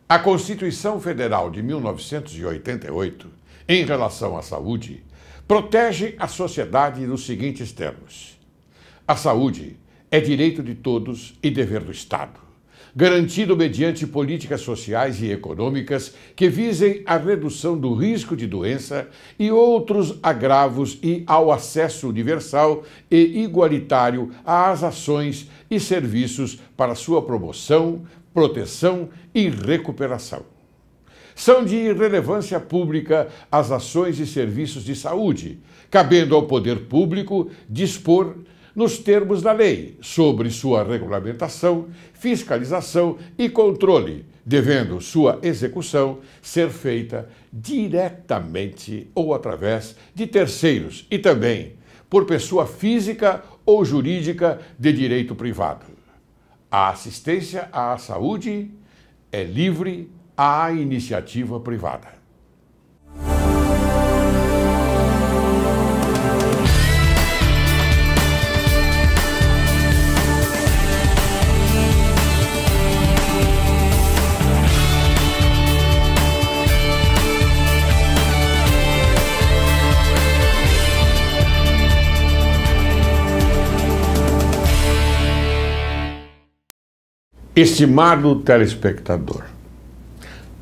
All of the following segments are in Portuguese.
A Constituição Federal de 1988, em relação à saúde, protege a sociedade nos seguintes termos: a saúde é direito de todos e dever do Estado, garantido mediante políticas sociais e econômicas que visem a redução do risco de doença e outros agravos e ao acesso universal e igualitário às ações e serviços para sua promoção, proteção e recuperação. São de relevância pública as ações e serviços de saúde, cabendo ao poder público dispor, nos termos da lei, sobre sua regulamentação, fiscalização e controle, devendo sua execução ser feita diretamente ou através de terceiros e também por pessoa física ou jurídica de direito privado. A assistência à saúde é livre à iniciativa privada. Estimado telespectador,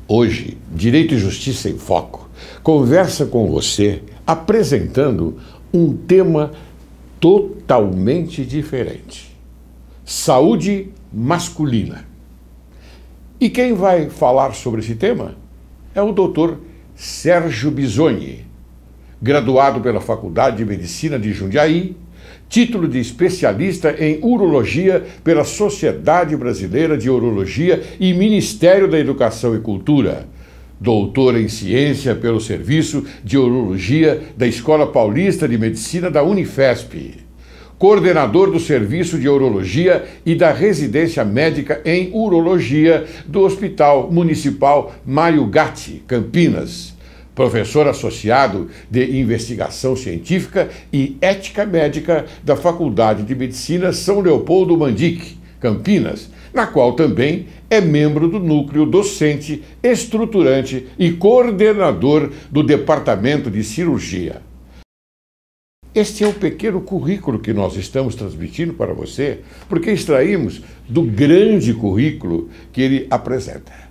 hoje, Direito e Justiça em Foco conversa com você apresentando um tema totalmente diferente: saúde masculina. E quem vai falar sobre esse tema é o Dr. Sérgio Bisogni, graduado pela Faculdade de Medicina de Jundiaí, título de especialista em urologia pela Sociedade Brasileira de Urologia e Ministério da Educação e Cultura, doutor em ciência pelo Serviço de Urologia da Escola Paulista de Medicina da Unifesp, coordenador do Serviço de Urologia e da Residência Médica em Urologia do Hospital Municipal Mário Gatti, Campinas, professor associado de Investigação Científica e Ética Médica da Faculdade de Medicina São Leopoldo Mandic, Campinas, na qual também é membro do núcleo docente, estruturante e coordenador do Departamento de Cirurgia. Este é o pequeno currículo que nós estamos transmitindo para você, porque extraímos do grande currículo que ele apresenta.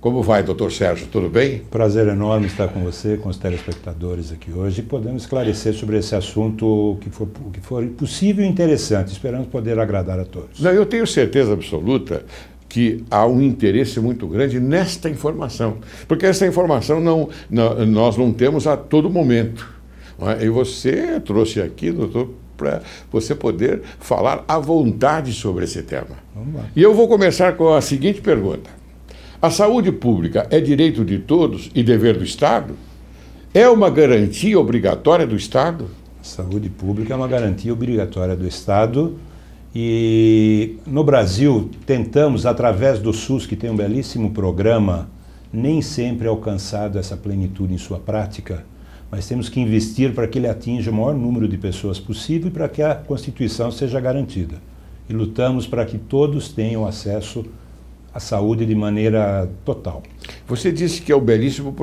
Como vai, doutor Sérgio? Tudo bem? Prazer enorme estar com você, com os telespectadores aqui hoje, e podemos esclarecer sobre esse assunto que for possível e interessante. Esperamos poder agradar a todos. Não, eu tenho certeza absoluta que há um interesse muito grande nesta informação, porque essa informação nós não temos a todo momento. Não é? E você trouxe aqui, doutor, para você poder falar à vontade sobre esse tema. Vamos lá. E eu vou começar com a seguinte pergunta: a saúde pública é direito de todos e dever do Estado? É uma garantia obrigatória do Estado? A saúde pública é uma garantia obrigatória do Estado e no Brasil tentamos, através do SUS, que tem um belíssimo programa, nem sempre é alcançado essa plenitude em sua prática, mas temos que investir para que ele atinja o maior número de pessoas possível e para que a Constituição seja garantida. E lutamos para que todos tenham acesso à saúde de maneira total. Você disse que é um belíssimo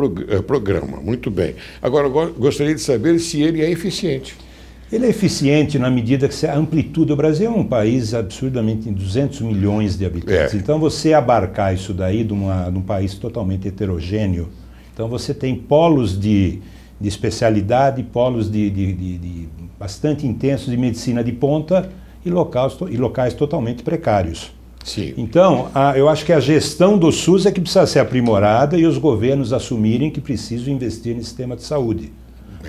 programa, muito bem. Agora, eu gostaria de saber se ele é eficiente. Ele é eficiente na medida que a amplitude... O Brasil é um país absurdamente em 200 milhões de habitantes. Então, você abarcar isso daí de um país totalmente heterogêneo, então você tem polos de especialidade, polos bastante intensos de medicina de ponta e locais totalmente precários. Sim. Então, eu acho que a gestão do SUS é que precisa ser aprimorada e os governos assumirem que precisam investir nesse sistema de saúde.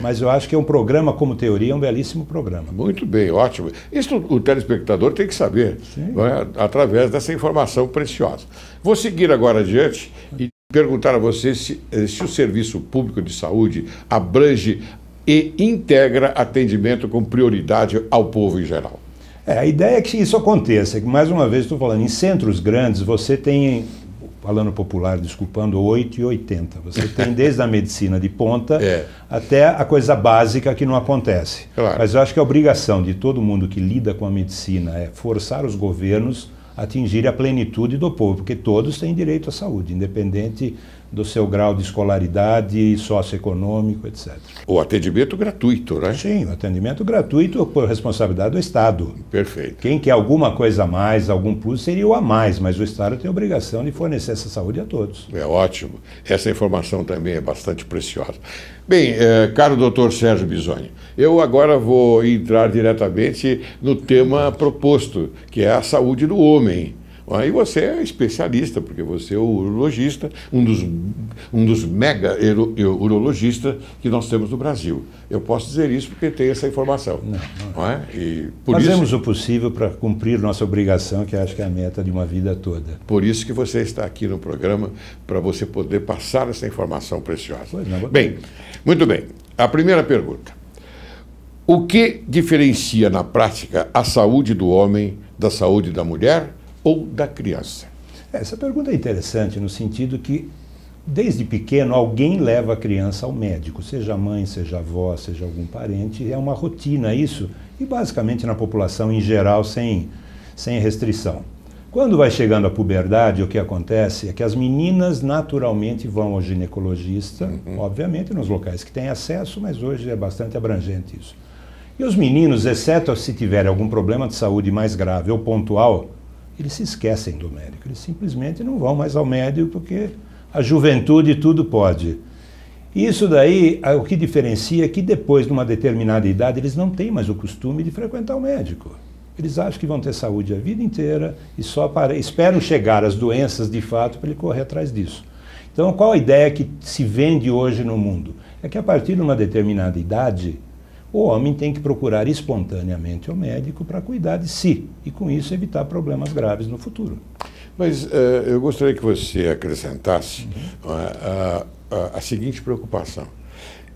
Mas eu acho que é um programa, como teoria, é um belíssimo programa. Muito bem, ótimo. Isso o telespectador tem que saber, não é? Através dessa informação preciosa. Vou seguir agora adiante e perguntar a você se o serviço público de saúde abrange e integra atendimento com prioridade ao povo em geral. A ideia é que isso aconteça, que mais uma vez estou falando, em centros grandes você tem, falando popular, desculpando, 8 e 80. Você tem desde a medicina de ponta até a coisa básica que não acontece. Claro. Mas eu acho que a obrigação de todo mundo que lida com a medicina é forçar os governos atingir a plenitude do povo, porque todos têm direito à saúde, independente do seu grau de escolaridade, socioeconômico, etc. O atendimento gratuito, né? Sim, o atendimento gratuito por responsabilidade do Estado. Perfeito. Quem quer alguma coisa a mais, algum plus, seria o a mais, mas o Estado tem a obrigação de fornecer essa saúde a todos. É ótimo. Essa informação também é bastante preciosa. Bem, caro doutor Sérgio Bisogni, eu agora vou entrar diretamente no tema proposto, que é a saúde do homem. Aí você é especialista, porque você é o urologista, um dos mega urologistas que nós temos no Brasil. Eu posso dizer isso porque tenho essa informação. Não é? E fazemos o possível para cumprir nossa obrigação, que acho que é a meta de uma vida toda. Por isso que você está aqui no programa, para você poder passar essa informação preciosa. Pois não, bem, muito bem. A primeira pergunta. O que diferencia na prática a saúde do homem da saúde da mulher ou da criança? Essa pergunta é interessante no sentido que, desde pequeno, alguém leva a criança ao médico, seja mãe, seja avó, seja algum parente, é uma rotina isso, e basicamente na população em geral, sem restrição. Quando vai chegando a puberdade, o que acontece é que as meninas naturalmente vão ao ginecologista, obviamente nos locais que têm acesso, mas hoje é bastante abrangente isso. E os meninos, exceto se tiverem algum problema de saúde mais grave ou pontual, eles se esquecem do médico, eles simplesmente não vão mais ao médico porque a juventude tudo pode. Isso daí, o que diferencia é que depois de uma determinada idade eles não têm mais o costume de frequentar o médico. Eles acham que vão ter saúde a vida inteira e só esperam chegar as doenças de fato para ele correr atrás disso. Então qual a ideia que se vende hoje no mundo? É que a partir de uma determinada idade, o homem tem que procurar espontaneamente o médico para cuidar de si e, com isso, evitar problemas graves no futuro. Mas eu gostaria que você acrescentasse a seguinte preocupação.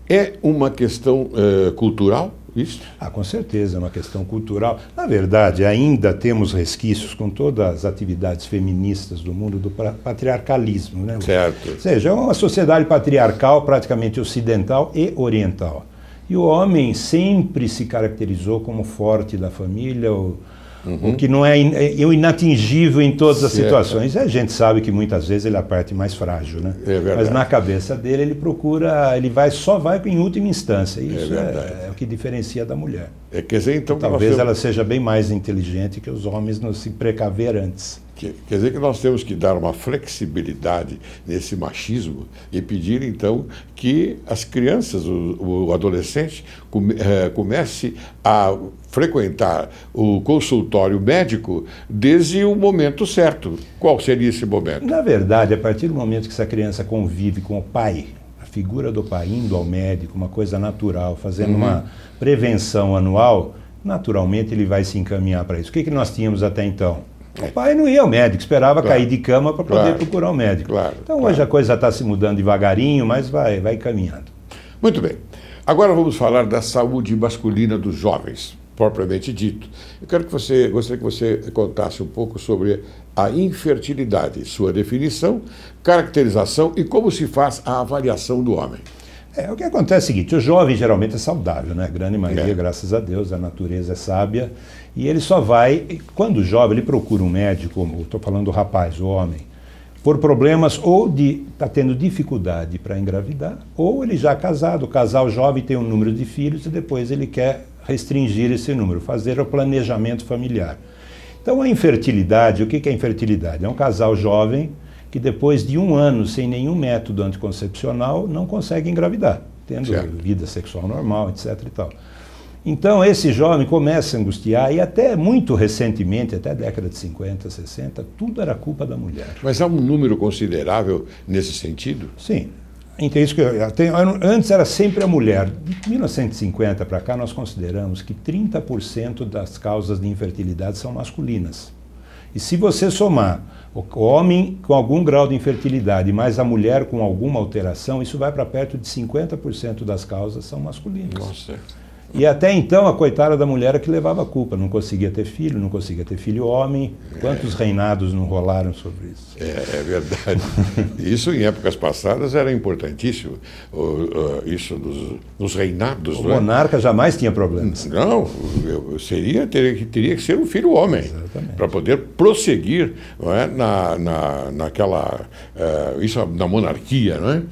É uma questão cultural isso? Com certeza, é uma questão cultural. Na verdade, ainda temos resquícios com todas as atividades feministas do mundo do patriarcalismo, né? Certo. Ou seja, é uma sociedade patriarcal praticamente ocidental e oriental. E o homem sempre se caracterizou como forte da família, o que não é o inatingível em todas as situações. E a gente sabe que muitas vezes ele é a parte mais frágil, né? É verdade. Mas na cabeça dele ele procura, só vai em última instância. E isso é o que diferencia da mulher. Quer dizer, então, talvez ela seja bem mais inteligente que os homens não se precaver antes. Quer dizer que nós temos que dar uma flexibilidade nesse machismo e pedir, então, que as crianças, o adolescente, comece a frequentar o consultório médico desde o momento certo. Qual seria esse momento? Na verdade, a partir do momento que essa criança convive com o pai, a figura do pai indo ao médico, uma coisa natural, fazendo uma prevenção anual, naturalmente ele vai se encaminhar para isso. O que nós tínhamos até então? O pai não ia ao médico, esperava cair de cama para poder procurar o médico. Então hoje a coisa está se mudando devagarinho, mas vai caminhando. Muito bem. Agora vamos falar da saúde masculina dos jovens, propriamente dito. Eu gostaria que você contasse um pouco sobre a infertilidade, sua definição, caracterização e como se faz a avaliação do homem. O que acontece é o seguinte, o jovem geralmente é saudável, né? A grande maioria, graças a Deus, a natureza é sábia, e ele só vai, quando jovem, ele procura um médico, estou falando do rapaz, o homem, por problemas ou de estar tendo dificuldade para engravidar, ou ele já é casado, o casal jovem tem um número de filhos e depois ele quer restringir esse número, fazer o planejamento familiar. Então a infertilidade, o que é infertilidade? É um casal jovem que depois de 1 ano sem nenhum método anticoncepcional não consegue engravidar, tendo vida sexual normal, etc. e tal. Então esse jovem começa a angustiar e até muito recentemente, até a década de 50, 60, tudo era culpa da mulher. Mas há um número considerável nesse sentido? Sim. Então, isso que antes era sempre a mulher. De 1950 para cá nós consideramos que 30% das causas de infertilidade são masculinas. E se você somar o homem com algum grau de infertilidade mais a mulher com alguma alteração, isso vai para perto de 50% das causas são masculinas. Nossa. E até então a coitada da mulher é que levava a culpa, não conseguia ter filho homem. Quantos reinados não rolaram sobre isso? É verdade. Isso em épocas passadas era importantíssimo, isso dos reinados. O monarca jamais tinha problemas. Não, teria que ser um filho homem, para poder prosseguir, não é, naquela, isso na monarquia, não é?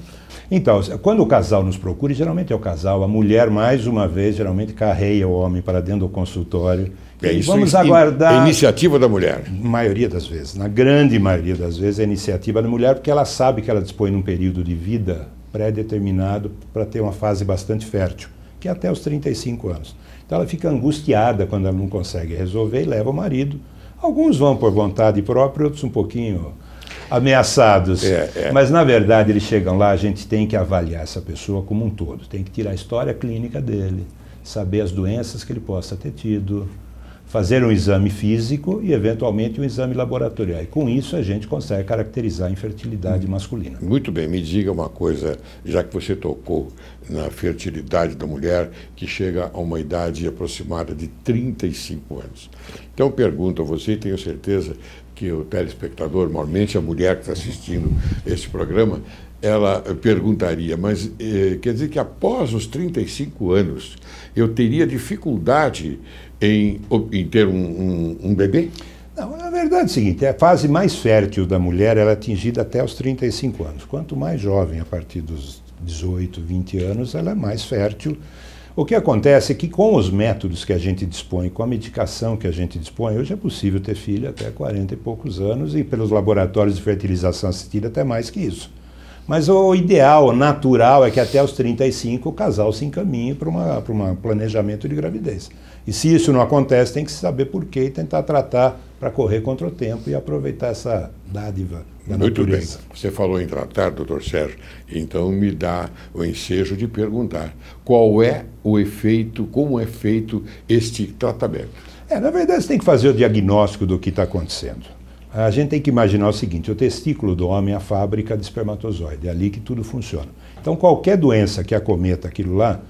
Então, quando o casal nos procura, geralmente é o casal, a mulher, mais uma vez, geralmente carreia o homem para dentro do consultório. E vamos aguardar. É iniciativa da mulher. Na maioria das vezes, na grande maioria das vezes, é iniciativa da mulher, porque ela sabe que ela dispõe de um período de vida pré-determinado para ter uma fase bastante fértil, que é até os 35 anos. Então ela fica angustiada quando ela não consegue resolver e leva o marido. Alguns vão por vontade própria, outros um pouquinho ameaçados. Mas, na verdade, eles chegam lá, a gente tem que avaliar essa pessoa como um todo. Tem que tirar a história clínica dele, saber as doenças que ele possa ter tido, fazer um exame físico e, eventualmente, um exame laboratorial. E, com isso, a gente consegue caracterizar a infertilidade masculina. Muito bem, me diga uma coisa, já que você tocou na fertilidade da mulher, que chega a uma idade aproximada de 35 anos. Então, pergunto a você, e tenho certeza que o telespectador, normalmente a mulher que está assistindo esse programa, ela perguntaria, mas quer dizer que após os 35 anos eu teria dificuldade em ter um bebê? Não, na verdade é o seguinte, a fase mais fértil da mulher ela é atingida até os 35 anos. Quanto mais jovem, a partir dos 18, 20 anos, ela é mais fértil. O que acontece é que com os métodos que a gente dispõe, com a medicação que a gente dispõe, hoje é possível ter filho até 40 e poucos anos e pelos laboratórios de fertilização assistida até mais que isso. Mas o ideal, o natural, é que até os 35 o casal se encaminhe para um planejamento de gravidez. E se isso não acontece, tem que saber por quê e tentar tratar para correr contra o tempo e aproveitar essa dádiva da natureza. Muito bem. Você falou em tratar, doutor Sérgio, então me dá o ensejo de perguntar qual é o efeito, como é feito este tratamento. Na verdade, você tem que fazer o diagnóstico do que está acontecendo. A gente tem que imaginar o seguinte, o testículo do homem é a fábrica de espermatozoide, é ali que tudo funciona. Então, qualquer doença que acometa aquilo lá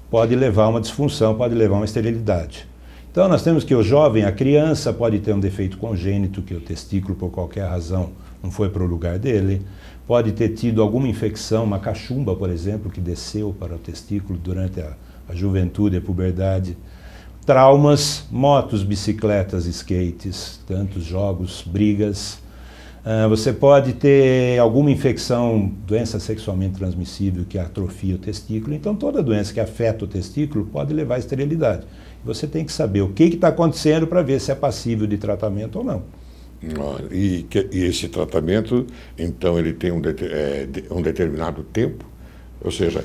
pode levar a uma disfunção, pode levar a uma esterilidade. Então, nós temos que o jovem, a criança, pode ter um defeito congênito, que o testículo, por qualquer razão, não foi para o lugar dele. Pode ter tido alguma infecção, uma cachumba, por exemplo, que desceu para o testículo durante a juventude e a puberdade. Traumas, motos, bicicletas, skates, tantos jogos, brigas. Você pode ter alguma infecção, doença sexualmente transmissível que atrofia o testículo. Então, toda doença que afeta o testículo pode levar à esterilidade. Você tem que saber o que está acontecendo para ver se é passível de tratamento ou não. E esse tratamento, então, ele tem um determinado tempo? Ou seja...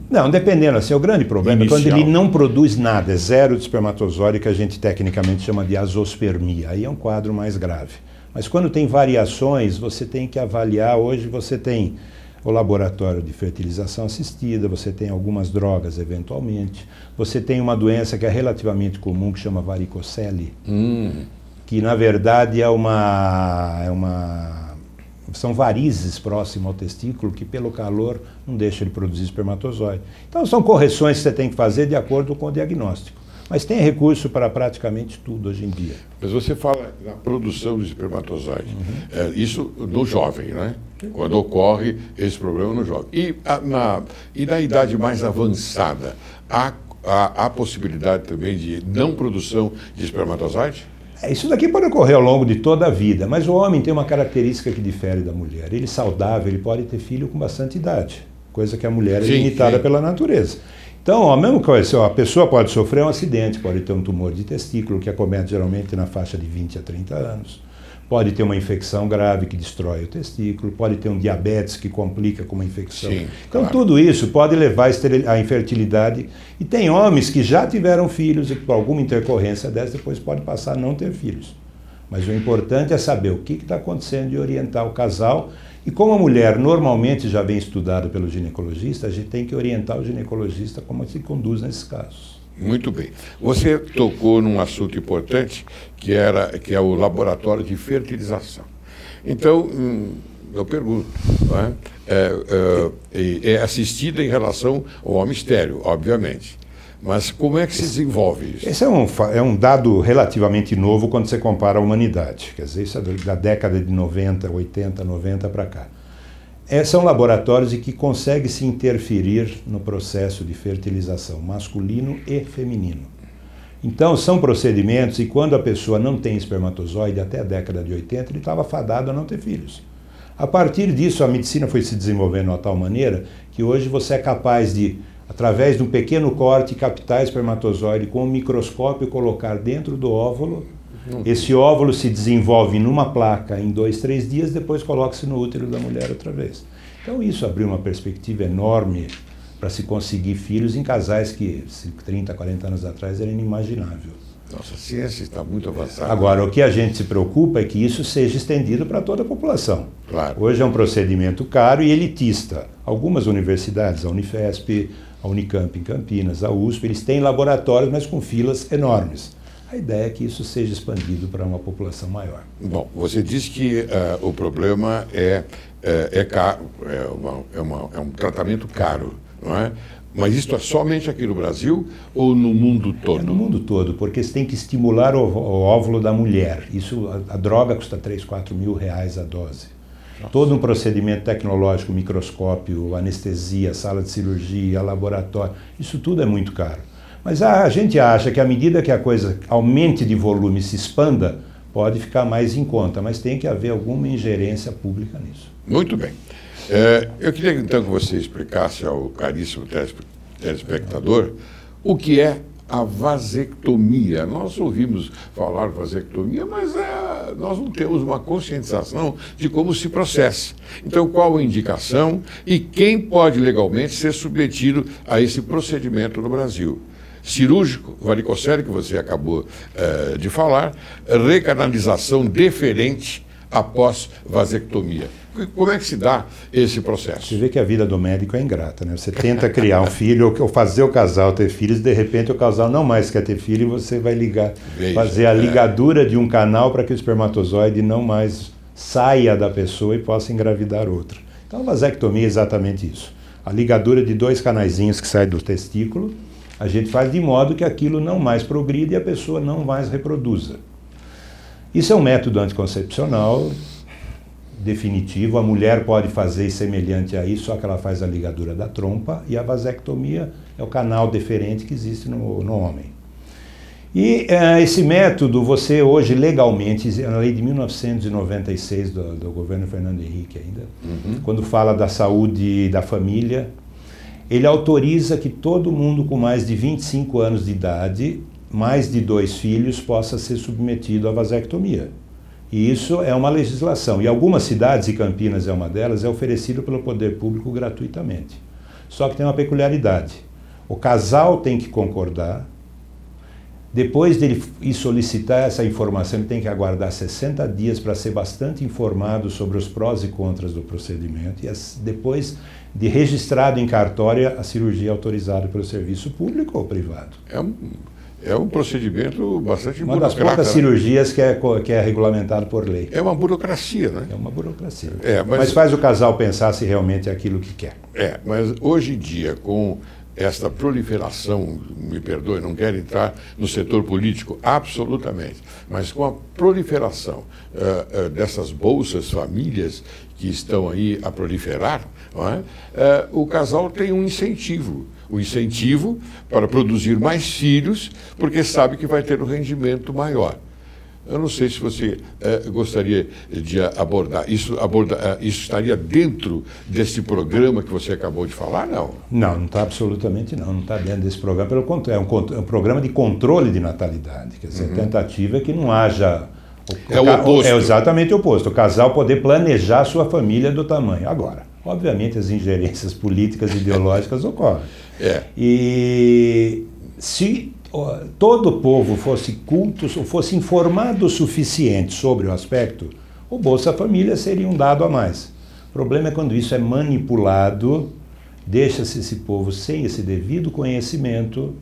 Não, dependendo, assim, o grande problema inicial é quando ele não produz nada, é zero de espermatozoide, que a gente tecnicamente chama de azospermia. Aí é um quadro mais grave. Mas quando tem variações, você tem que avaliar. Hoje você tem o laboratório de fertilização assistida, você tem algumas drogas eventualmente, você tem uma doença que é relativamente comum, que chama varicocele, que na verdade são varizes próximas ao testículo que pelo calor não deixa ele produzir espermatozoide. Então são correções que você tem que fazer de acordo com o diagnóstico. Mas tem recurso para praticamente tudo hoje em dia. Mas você fala na produção de espermatozoide. Isso no jovem, né? Quando ocorre esse problema no jovem. E na idade mais avançada, há possibilidade também de não produção de espermatozoide? Isso daqui pode ocorrer ao longo de toda a vida, mas o homem tem uma característica que difere da mulher. Ele saudável, ele pode ter filho com bastante idade, coisa que a mulher é limitada pela natureza. Então, a mesma coisa, a pessoa pode sofrer um acidente, pode ter um tumor de testículo, que acomete geralmente na faixa de 20 a 30 anos. Pode ter uma infecção grave que destrói o testículo, pode ter um diabetes que complica com uma infecção. Então, tudo isso pode levar à infertilidade. E tem homens que já tiveram filhos e que, por alguma intercorrência dessa, depois pode passar a não ter filhos. Mas o importante é saber o que está acontecendo e orientar o casal. E como a mulher normalmente já vem estudada pelo ginecologista, a gente tem que orientar o ginecologista como se conduz nesses casos. Muito bem. Você tocou num assunto importante, que é o laboratório de fertilização. Então, eu pergunto, é assistida em relação ao homem estéril, obviamente. Mas como é que se desenvolve isso? Esse é um dado relativamente novo quando você compara a humanidade. Quer dizer, isso é da década de 90, 80, 90 para cá. São laboratórios em que consegue se interferir no processo de fertilização masculino e feminino. Então, são procedimentos e quando a pessoa não tem espermatozoide, até a década de 80, ele estava fadado a não ter filhos. A partir disso, a medicina foi se desenvolvendo de uma tal maneira que hoje você é capaz de, através de um pequeno corte, captar espermatozoide com um microscópio e colocar dentro do óvulo. Esse óvulo se desenvolve numa placa em 2, 3 dias, depois coloca-se no útero da mulher outra vez. Então isso abriu uma perspectiva enorme para se conseguir filhos em casais que 30, 40 anos atrás era inimaginável. Nossa, a ciência está muito avançada. Agora, o que a gente se preocupa é que isso seja estendido para toda a população. Claro. Hoje é um procedimento caro e elitista. Algumas universidades, a Unifesp, a Unicamp em Campinas, a USP, eles têm laboratórios, mas com filas enormes. A ideia é que isso seja expandido para uma população maior. Bom, você disse que o problema é caro, é um tratamento caro, não é? Mas isso é somente aqui no Brasil ou no mundo todo? É no mundo todo, porque você tem que estimular o óvulo da mulher. Isso, a droga custa 3, 4 mil reais a dose. Nossa. Todo um procedimento tecnológico, microscópio, anestesia, sala de cirurgia, laboratório, isso tudo é muito caro. Mas a gente acha que à medida que a coisa aumente de volume e se expanda, pode ficar mais em conta, mas tem que haver alguma ingerência pública nisso. Muito bem. Eu queria então que você explicasse ao caríssimo telespectador o que é a vasectomia. Nós ouvimos falar vasectomia, mas nós não temos uma conscientização de como se processa. Então, qual a indicação e quem pode legalmente ser submetido a esse procedimento no Brasil? Cirúrgico, varicocele, que você acabou de falar, recanalização deferente após vasectomia. Como é que se dá esse processo? Você vê que a vida do médico é ingrata, né? Você tenta criar um filho ou fazer o casal ter filhos, de repente o casal não mais quer ter filho e você vai fazer a ligadura de um canal para que o espermatozoide não mais saia da pessoa e possa engravidar outra. Então a vasectomia é exatamente isso. A ligadura de 2 canaizinhos que saem do testículo, a gente faz de modo que aquilo não mais progrida e a pessoa não mais reproduza. Isso é um método anticoncepcional definitivo. A mulher pode fazer semelhante a isso, só que ela faz a ligadura da trompa, e a vasectomia é o canal deferente que existe no homem. E esse método, você hoje legalmente, na lei de 1996 do governo Fernando Henrique ainda, quando fala da saúde da família, ele autoriza que todo mundo com mais de 25 anos de idade, mais de 2 filhos, possa ser submetido à vasectomia. E isso é uma legislação. E algumas cidades, e Campinas é uma delas, é oferecido pelo poder público gratuitamente. Só que tem uma peculiaridade. O casal tem que concordar. Depois dele ir solicitar essa informação, ele tem que aguardar 60 dias para ser bastante informado sobre os prós e contras do procedimento. E depois de registrado em cartório, a cirurgia é autorizada pelo serviço público ou privado. É um procedimento bastante burocrático. Uma das poucas cirurgias que é regulamentado por lei. É uma burocracia, né? É uma burocracia. Mas faz o casal pensar se realmente é aquilo que quer. Mas hoje em dia, com esta proliferação, me perdoe, não quero entrar no setor político, absolutamente, mas com a proliferação dessas bolsas famílias que estão aí a proliferar, não é? O casal tem um incentivo para produzir mais filhos, porque sabe que vai ter um rendimento maior. Eu não sei se você gostaria de abordar. Isso estaria dentro desse programa que você acabou de falar, não? Não está absolutamente não. Não está dentro desse programa. Pelo contrário, é um programa de controle de natalidade. Quer dizer, a tentativa é que não haja... É o oposto. É exatamente o oposto. O casal poder planejar sua família do tamanho. Agora, obviamente, as ingerências políticas e ideológicas ocorrem. E se todo o povo fosse culto, ou fosse informado o suficiente sobre o aspecto, o Bolsa Família seria um dado a mais. O problema é quando isso é manipulado, deixa-se esse povo sem esse devido conhecimento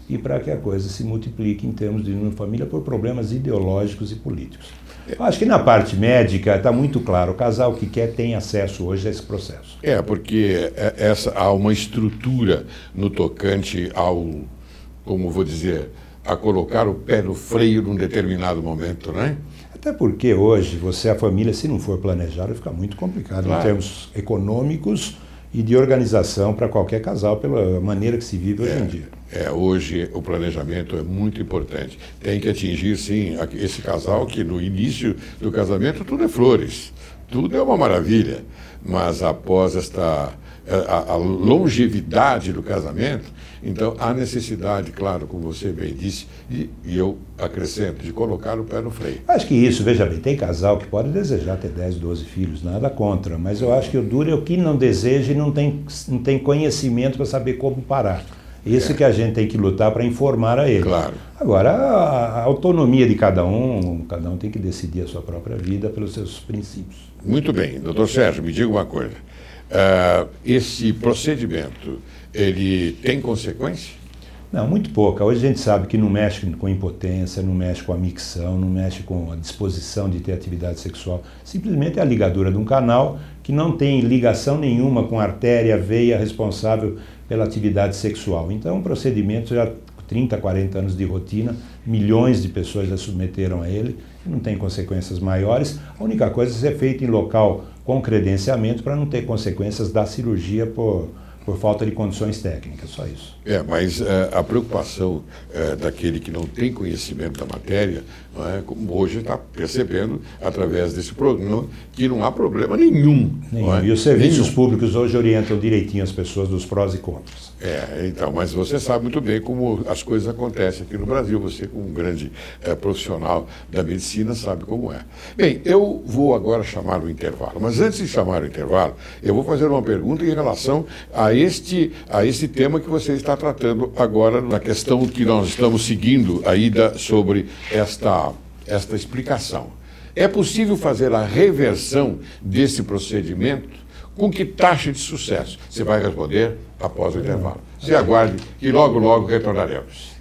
e para que a coisa se multiplique em termos de família por problemas ideológicos e políticos. Eu acho que na parte médica está muito claro, o casal que quer tem acesso hoje a esse processo. Porque há uma estrutura no tocante como vou dizer, a colocar o pé no freio num determinado momento, né? Até porque hoje, a família, se não for planejada, fica muito complicado em termos econômicos e de organização para qualquer casal, pela maneira que se vive hoje em dia. Hoje o planejamento é muito importante. Tem que atingir, sim, esse casal que no início do casamento tudo é flores, tudo é uma maravilha, mas após a longevidade do casamento, então há necessidade, claro, como você bem disse, e eu acrescento, de colocar o pé no freio. Acho que isso, veja bem, tem casal que pode desejar ter 10, 12 filhos, nada contra, mas eu acho que o duro é o que não deseja e não tem conhecimento para saber como parar. Isso que a gente tem que lutar para informar a ele. Claro. Agora, a autonomia de cada um tem que decidir a sua própria vida pelos seus princípios. Muito bem. Doutor Sérgio, me diga uma coisa. Esse procedimento, ele tem consequência? Não, muito pouca. Hoje a gente sabe que não mexe com impotência, não mexe com a micção, não mexe com a disposição de ter atividade sexual. Simplesmente é a ligadura de um canal que não tem ligação nenhuma com a artéria, veia responsável pela atividade sexual. Então, um procedimento já 30, 40 anos de rotina, milhões de pessoas já submeteram a ele, não tem consequências maiores. A única coisa é ser feito em local com credenciamento para não ter consequências da cirurgia por falta de condições técnicas, só isso. Mas a preocupação daquele que não tem conhecimento da matéria, não é, como hoje está percebendo através desse programa, que não há problema nenhum. Não é? E os serviços públicos hoje orientam direitinho as pessoas dos prós e contras. Então, mas você sabe muito bem como as coisas acontecem aqui no Brasil. Você, como um grande profissional da medicina, sabe como é. Bem, eu vou agora chamar o intervalo, mas antes de chamar o intervalo, eu vou fazer uma pergunta em relação a este tema que você está tratando agora, na questão que nós estamos seguindo aí sobre esta explicação. É possível fazer a reversão desse procedimento? Com que taxa de sucesso? Você vai responder após o intervalo. Se aguarde que logo, logo retornaremos.